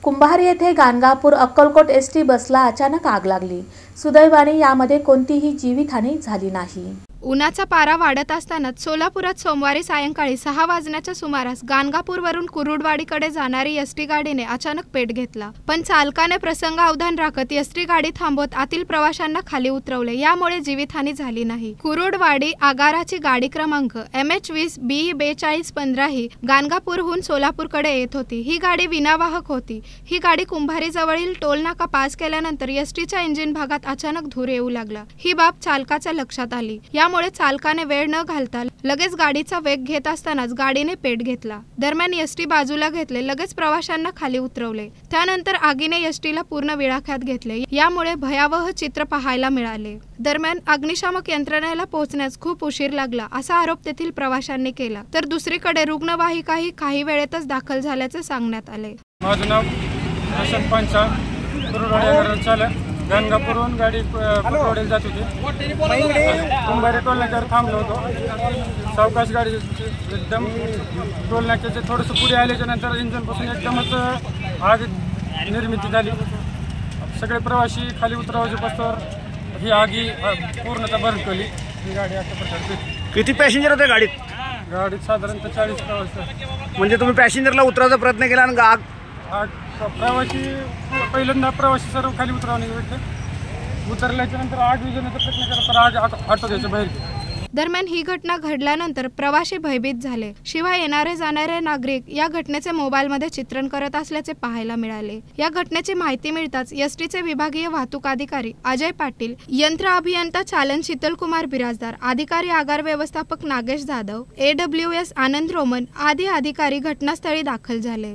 कुंभार येथे गाणगापूर अक्कलकोट एसटी बसला अचानक आग लागली। सुदैवाने यामध्ये कोणतीही जीवितहानी झाली नाही। उन्हाचा पारा वाढत असतानाच सोलापुरात सोमवारी सायंकाळी 6 वाजण्याच्या सुमारास गाणगापूरवरून कुरुडवाडीकडे जाणारी एसटी गाडीने अचानक पेट घेतला। पण चालकाने प्रसंगावधान राखत एसटी गाडी थांबवत आतील प्रवाशांना खाली उतरवले, यामुळे जीवितहानी झाली नाही। कुरुडवाडी आगाराची गाडी क्रमांक MH20 B4215 ही गाणगापूरहून सोलापूरकडे येत होती। ही गाडी विनावाहक होती। ही गाडी कुंभारी जवळील टोल नाका पास केल्यानंतर एसटीच्या इंजिन भागात अचानक धूर येऊ लागला। ही बाब चालकाच्या लक्षात आली। यामुळे चालकाने वेळ न घालता लगेच गाडीचा वेग घेत असतानाच गाडीने पेट घेतला। दरम्यान एसटी बाजूला घेतले, लगेच प्रवाशांना खाली उतरवले। त्यानंतर आगीने एसटीला पूर्ण विळाख्यात घेतले। यामुळे भयावह चित्र पाहायला मिळाले। दरम्यान अग्निशामक यंत्रणेला पोहोचण्यास खूप उशीर लागला असा आरोप तेथील प्रवाशांनी केला। तर दुसरीकडे रुग्णवाहिकाही काही वेळेतच दाखल झाल्याचे सांगण्यात आले। माझं नाव हसन पंचा, कुरुडवाडी चालक। गाणगापूरहून गाडी कुरुडवाडीला जात होती। कुंभारी टोल नाक्यावर थांबलो होतो। सावकाश गाडी एकदम टोल नाक्याचे थोडंसं पुढे आल्याच्या नंतर इंजिनपासून एकदमच आग निर्मिती झाली। सगळे प्रवासी खाली उतरावायचे पस्तावर ही आगी पूर्णतः भरकली। ही गाडी अशा प्रकारची। किती पॅसेंजर होते गाडीत? गाडीत साधारणतः 40 प्रवासी। म्हणजे तुम्ही पॅसेंजरला उतरायचा प्रयत्न केला आणि आग प्रवासी पहिल्यांदा प्रवासी सर्व खाली उतरवणे भेटले। उतरल्याच्या नंतर आग विझवण्याचा प्रयत्न केला तर आग आटोक्याच्या बाहेर गेली। दरम्यान ही घटना घडल्यानंतर प्रवासी भयभीत झाले। शिवाय येणारे जाणारे नागरिक या घटनेचे मोबाईलमध्ये चित्रण करत असल्याचे पाहायला मिळाले। या घटनेची माहिती मिळताच एसटीचे विभागीय वाहतूक अधिकारी अजय पाटील, यंत्र अभियंता चालन शीतलकुमार बिराजदार, अधिकारी आगार व्यवस्थापक नागेश जाधव, AWS आनंद रोमन आदी अधिकारी घटनास्थळी दाखल झाले।